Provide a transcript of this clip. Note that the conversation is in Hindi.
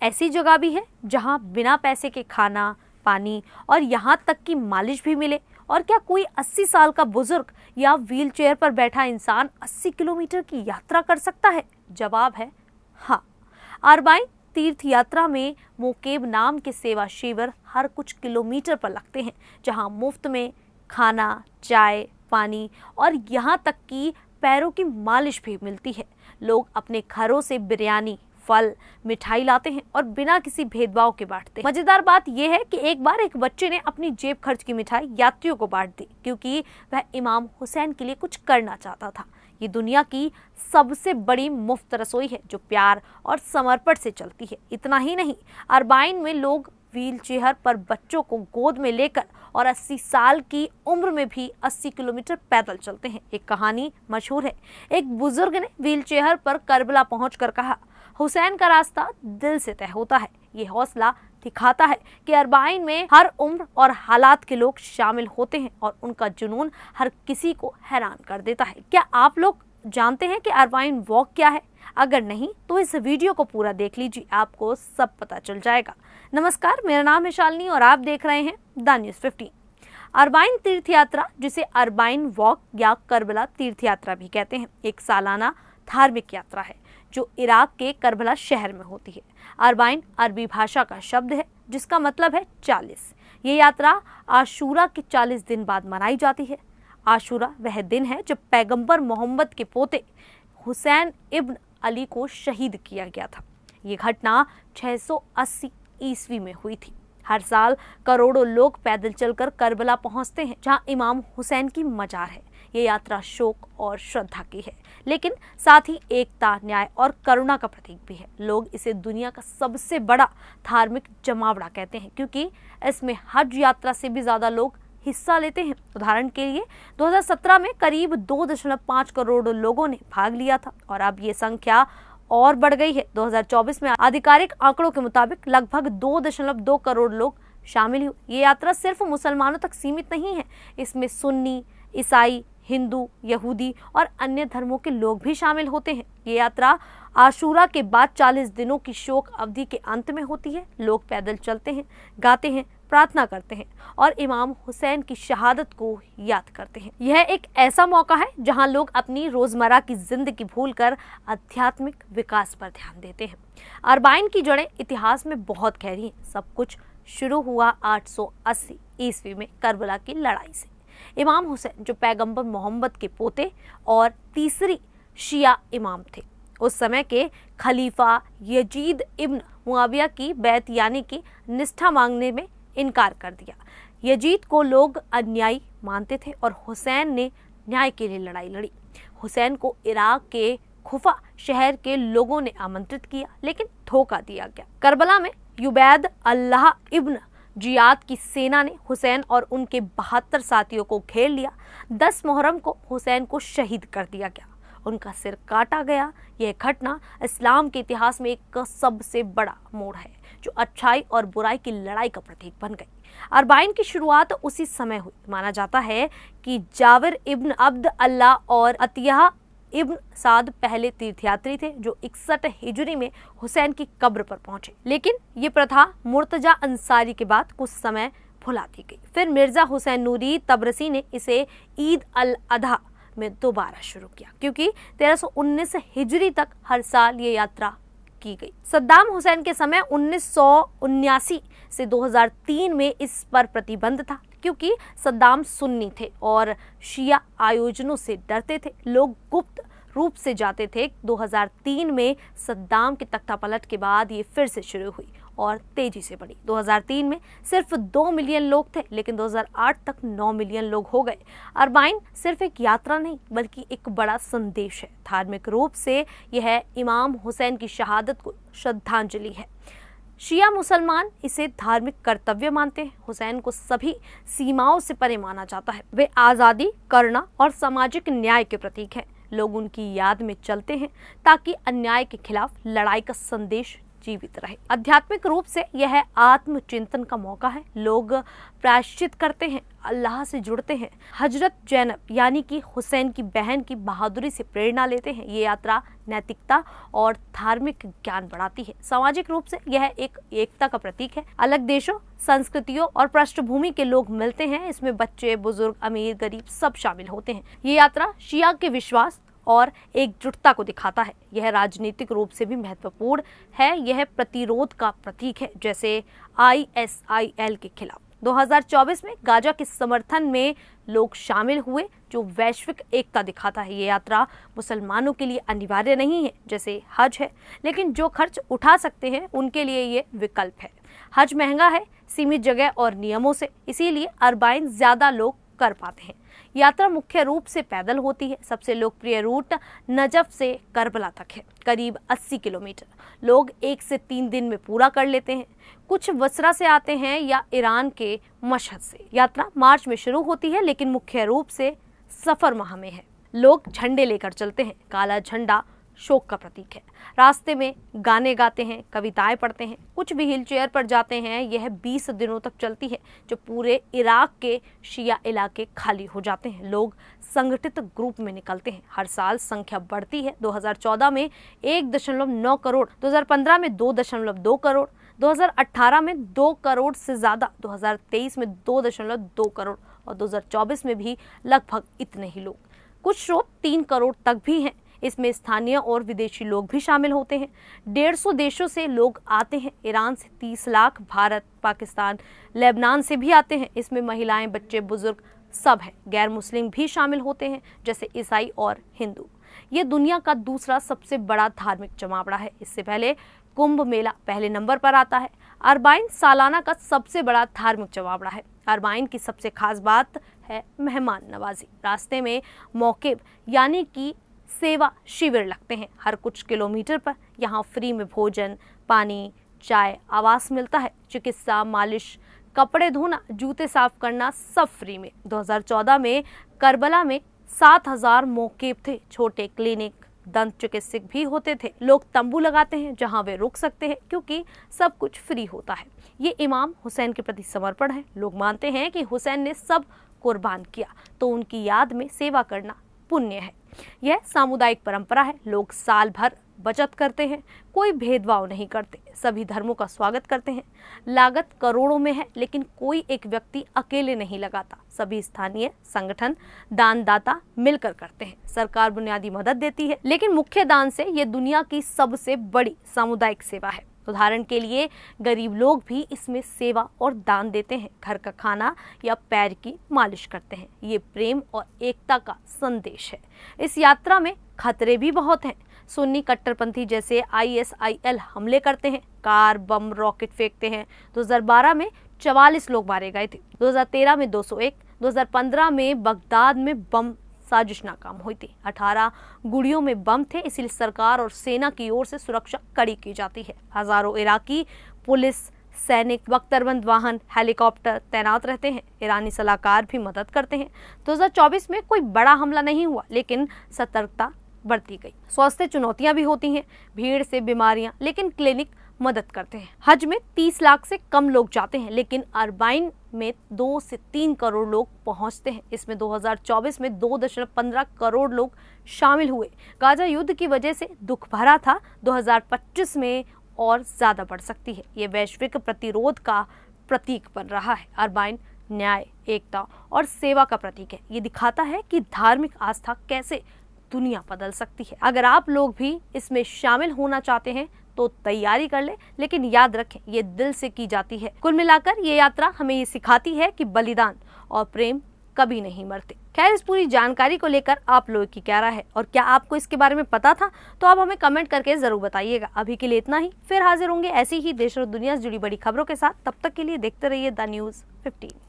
ऐसी जगह भी है जहां बिना पैसे के खाना, पानी और यहाँ तक कि मालिश भी मिले? और क्या कोई 80 साल का बुजुर्ग या व्हीलचेयर पर बैठा इंसान 80 किलोमीटर की यात्रा कर सकता है? जवाब है हाँ। अरबाइन तीर्थ यात्रा में मोकेब नाम के सेवा शिविर हर कुछ किलोमीटर पर लगते हैं, जहां मुफ्त में खाना, चाय, पानी और यहाँ तक कि पैरों की मालिश भी मिलती है। लोग अपने घरों से बिरयानी, फल, मिठाई लाते हैं और बिना किसी भेदभाव के बांटते हैं। मजेदार बात यह है कि एक बार एक बच्चे ने अपनी जेब खर्च की मिठाई यात्रियों को बांट दी, क्योंकि वह इमाम हुसैन के लिए कुछ करना चाहता था। ये दुनिया की सबसे बड़ी मुफ्त रसोई है जो प्यार और समर्पण से चलती है। इतना ही नहीं, अरबाइन में लोग व्हील चेयर पर बच्चों को गोद में लेकर और 80 साल की उम्र में भी 80 किलोमीटर पैदल चलते हैं। एक कहानी मशहूर है। एक बुजुर्ग ने व्हील चेयर पर करबला पहुंचकर कहा, हुसैन का रास्ता दिल से तय होता है। ये हौसला दिखाता है कि अरबाइन में हर उम्र और हालात के लोग शामिल होते हैं और उनका जुनून हर किसी को हैरान कर देता है। क्या आप लोग जानते हैं कि अरबाइन वॉक क्या है? अगर नहीं तो इस वीडियो को पूरा देख लीजिए, आपको सब पता चल जाएगा। नमस्कार, मेरा नाम है शालिनी और आप देख रहे हैं द न्यूज़ 15। अरबाइन तीर्थ यात्रा, जिसे अरबाइन वॉक या करबला तीर्थ यात्रा भी कहते हैं, एक सालाना धार्मिक यात्रा है जो इराक के करबला शहर में होती है। अरबाइन अरबी भाषा का शब्द है जिसका मतलब है 40। ये यात्रा आशूरा के 40 दिन बाद मनाई जाती है। आशूरा वह दिन है जब पैगंबर मोहम्मद के पोते हुसैन इब्न अली को शहीद किया गया था। ये घटना 680 ईस्वी में हुई थी। हर साल करोड़ों लोग पैदल चलकर करबला पहुंचते हैं, जहां इमाम हुसैन की मजार है। ये यात्रा शोक और श्रद्धा की है, लेकिन साथ ही एकता, न्याय और करुणा का प्रतीक भी है। लोग इसे दुनिया का सबसे बड़ा धार्मिक जमावड़ा कहते हैं, क्योंकि इसमें हज यात्रा से भी ज्यादा लोग हिस्सा लेते हैं। उदाहरण के लिए 2017 में करीब 2.5 करोड़ लोगों ने भाग लिया था और अब ये संख्या और बढ़ गई है। 2024 में आधिकारिक आंकड़ों के मुताबिक लगभग 2.2 करोड़ लोग शामिल हुए। ये यात्रा सिर्फ मुसलमानों तक सीमित नहीं है, इसमें सुन्नी, ईसाई, हिंदू, यहूदी और अन्य धर्मों के लोग भी शामिल होते हैं। ये यात्रा आशूरा के बाद 40 दिनों की शोक अवधि के अंत में होती है। लोग पैदल चलते हैं, गाते हैं, प्रार्थना करते हैं और इमाम हुसैन की शहादत को याद करते हैं। यह एक ऐसा मौका है जहां लोग अपनी रोजमर्रा की जिंदगी भूलकर आध्यात्मिक विकास पर ध्यान देते हैं। अरबाइन की जड़ें इतिहास में बहुत गहरी हैं। सब कुछ शुरू हुआ 880 ईस्वी में करबला की लड़ाई से। इमाम हुसैन, जो पैगंबर मोहम्मद के पोते और तीसरी शिया इमाम थे, उस समय के खलीफा यजीद इब्न मुआविया की बैत यानी कि निष्ठा मांगने में इनकार कर दिया। यजीद को लोग अन्यायी मानते थे और हुसैन ने न्याय के लिए लड़ाई लड़ी। हुसैन को इराक के खुफा शहर के लोगों ने आमंत्रित किया, लेकिन धोखा दिया गया। करबला में युबैद अल्लाह इब्न जियाद की सेना ने हुसैन और उनके 72 साथियों को घेर लिया। 10 मुहर्रम को हुसैन को शहीद कर दिया गया, उनका सिर काटा गया। यह घटना इस्लाम के इतिहास में एक सबसे बड़ा मोड़ है, जो अच्छाई और बुराई की लड़ाई का प्रतीक बन गई। अरबाइन की शुरुआत उसी समय हुई। माना जाता है कि जाबिर इब्न अब्द अल्लाह और अतिया इब्न साद पहले तीर्थयात्री थे जो 61 हिजरी में हुसैन की कब्र पर पहुंचे। लेकिन ये प्रथा मुर्तजा अंसारी के बाद कुछ समय भुला दी गई। फिर मिर्जा हुसैन नूरी तबरसी ने इसे ईद अल अधा में दोबारा शुरू किया, क्योंकि 1319 हिजरी तक हर साल ये यात्रा की गई। सद्दाम हुसैन के समय 1979 से 2003 में इस पर प्रतिबंध था, क्योंकि सद्दाम सुन्नी थे और शिया आयोजनों से डरते थे। लोग गुप्त रूप से जाते थे। 2003 में सद्दाम के तख्तापलट के बाद ये फिर से शुरू हुई और तेजी से बढ़ी। 2003 में सिर्फ 2 मिलियन लोग थे, लेकिन 2008 तक 9 मिलियन लोग हो गए। अरबाइन सिर्फ एक यात्रा नहीं बल्कि एक बड़ा संदेश है। धार्मिक रूप से यह इमाम हुसैन की शहादत को श्रद्धांजलि है। शिया मुसलमान इसे धार्मिक कर्तव्य मानते हैं। हुसैन को सभी सीमाओं से परे माना जाता है। वे आज़ादी, करुणा और सामाजिक न्याय के प्रतीक हैं। लोग उनकी याद में चलते हैं ताकि अन्याय के खिलाफ लड़ाई का संदेश जीवित रहे। आध्यात्मिक रूप से यह आत्मचिंतन का मौका है। लोग प्रायश्चित करते हैं, अल्लाह से जुड़ते हैं, हजरत जैनब यानी कि हुसैन की बहन की बहादुरी से प्रेरणा लेते हैं। ये यात्रा नैतिकता और धार्मिक ज्ञान बढ़ाती है। सामाजिक रूप से यह एक एकता का प्रतीक है। अलग देशों, संस्कृतियों और पृष्ठभूमि के लोग मिलते हैं। इसमें बच्चे, बुजुर्ग, अमीर, गरीब सब शामिल होते हैं। ये यात्रा शिया के विश्वास और एकजुटता को दिखाता है। यह राजनीतिक रूप से भी महत्वपूर्ण है। यह प्रतिरोध का प्रतीक है, जैसे ISIL के खिलाफ 2024 में गाजा के समर्थन में लोग शामिल हुए, जो वैश्विक एकता दिखाता है। ये यात्रा मुसलमानों के लिए अनिवार्य नहीं है, जैसे हज है, लेकिन जो खर्च उठा सकते हैं उनके लिए ये विकल्प है। हज महंगा है, सीमित जगह और नियमों से, इसीलिए अरबाइन ज्यादा लोग कर पाते हैं। यात्रा मुख्य रूप से पैदल होती है। सबसे लोकप्रिय रूट नजफ से करबला तक है, करीब 80 किलोमीटर। लोग 1 से 3 दिन में पूरा कर लेते हैं। कुछ बसरा से आते हैं या ईरान के मशहद से। यात्रा मार्च में शुरू होती है, लेकिन मुख्य रूप से सफर माह में है। लोग झंडे लेकर चलते हैं। काला झंडा शोक का प्रतीक है। रास्ते में गाने गाते हैं, कविताएं पढ़ते हैं। कुछ भी व्हील चेयर पर जाते हैं। यह 20 दिनों तक चलती है, जो पूरे इराक के शिया इलाके खाली हो जाते हैं। लोग संगठित ग्रुप में निकलते हैं। हर साल संख्या बढ़ती है। 2014 में 1.9 करोड़, 2015 में 2.2 करोड़, 2018 में 2 करोड़ से ज्यादा, 2023 में 2.2 करोड़ और 2024 में भी लगभग इतने ही लोग। कुछ स्रोत 3 करोड़ तक भी हैं। इसमें स्थानीय और विदेशी लोग भी शामिल होते हैं। 150 देशों से लोग आते हैं। ईरान से 30 लाख, भारत, पाकिस्तान, लेबनान से भी आते हैं। इसमें महिलाएं, बच्चे, बुजुर्ग सब हैं। गैर मुस्लिम भी शामिल होते हैं, जैसे ईसाई और हिंदू। ये दुनिया का दूसरा सबसे बड़ा धार्मिक जमावड़ा है। इससे पहले कुंभ मेला पहले नंबर पर आता है। अरबाइन सालाना का सबसे बड़ा धार्मिक जमावड़ा है। अरबाइन की सबसे खास बात है मेहमान नवाजी। रास्ते में मौकिब यानी कि सेवा शिविर लगते हैं। हर कुछ किलोमीटर पर यहाँ फ्री में भोजन, पानी, चाय, आवास मिलता है। चिकित्सा, मालिश, कपड़े धोना, जूते साफ करना सब फ्री में। 2014 में करबला में 7000 मौकेब थे। छोटे क्लिनिक, दंत चिकित्सक भी होते थे। लोग तंबू लगाते हैं जहां वे रुक सकते हैं, क्योंकि सब कुछ फ्री होता है। ये इमाम हुसैन के प्रति समर्पण है। लोग मानते हैं कि हुसैन ने सब कुर्बान किया, तो उनकी याद में सेवा करना पुण्य है। यह सामुदायिक परंपरा है। लोग साल भर बचत करते हैं, कोई भेदभाव नहीं करते, सभी धर्मों का स्वागत करते हैं। लागत करोड़ों में है, लेकिन कोई एक व्यक्ति अकेले नहीं लगाता। सभी स्थानीय संगठन, दानदाता मिलकर करते हैं। सरकार बुनियादी मदद देती है, लेकिन मुख्य दान से ये दुनिया की सबसे बड़ी सामुदायिक सेवा है। उदाहरण के लिए गरीब लोग भी इसमें सेवा और दान देते हैं। घर का खाना या पैर की मालिश करते हैं। ये प्रेम और एकता का संदेश है। इस यात्रा में खतरे भी बहुत हैं। सुन्नी कट्टरपंथी जैसे ISIL हमले करते हैं, कार, बम, रॉकेट फेंकते हैं। 2012 में 44 लोग मारे गए थे। 2013 में 201, 2015 में बगदाद में बम साजिश नाकाम हुई थी। 18 गुड़ियों में बम थे, इसलिए सरकार और सेना की ओर से सुरक्षा कड़ी की जाती है। हजारों इराकी पुलिस, सैनिक, बख्तरबंद वाहन, हेलीकॉप्टर तैनात रहते हैं। ईरानी सलाहकार भी मदद करते हैं। 2024 में कोई बड़ा हमला नहीं हुआ, लेकिन सतर्कता बढ़ती गई। स्वास्थ्य चुनौतियां भी होती हैं, भीड़ से बीमारियां, लेकिन क्लिनिक मदद करते हैं। हज में 30 लाख से कम लोग जाते हैं, लेकिन अरबाइन में 2 से 3 करोड़ लोग पहुंचते हैं। इसमें 2024 में 2.15 करोड़ लोग शामिल हुए। गाजा युद्ध की वजह से दुख भरा था। 2025 में और ज्यादा बढ़ सकती है। ये वैश्विक प्रतिरोध का प्रतीक बन रहा है। अरबाइन न्याय, एकता और सेवा का प्रतीक है। ये दिखाता है कि धार्मिक आस्था कैसे दुनिया बदल सकती है। अगर आप लोग भी इसमें शामिल होना चाहते हैं तो तैयारी कर ले, लेकिन याद रखें ये दिल से की जाती है। कुल मिलाकर ये यात्रा हमें ये सिखाती है कि बलिदान और प्रेम कभी नहीं मरते। खैर, इस पूरी जानकारी को लेकर आप लोगों की क्या राय है और क्या आपको इसके बारे में पता था? तो आप हमें कमेंट करके जरूर बताइएगा। अभी के लिए इतना ही, फिर हाजिर होंगे ऐसी ही देश और दुनिया से जुड़ी बड़ी खबरों के साथ। तब तक के लिए देखते रहिए द न्यूज़ 15।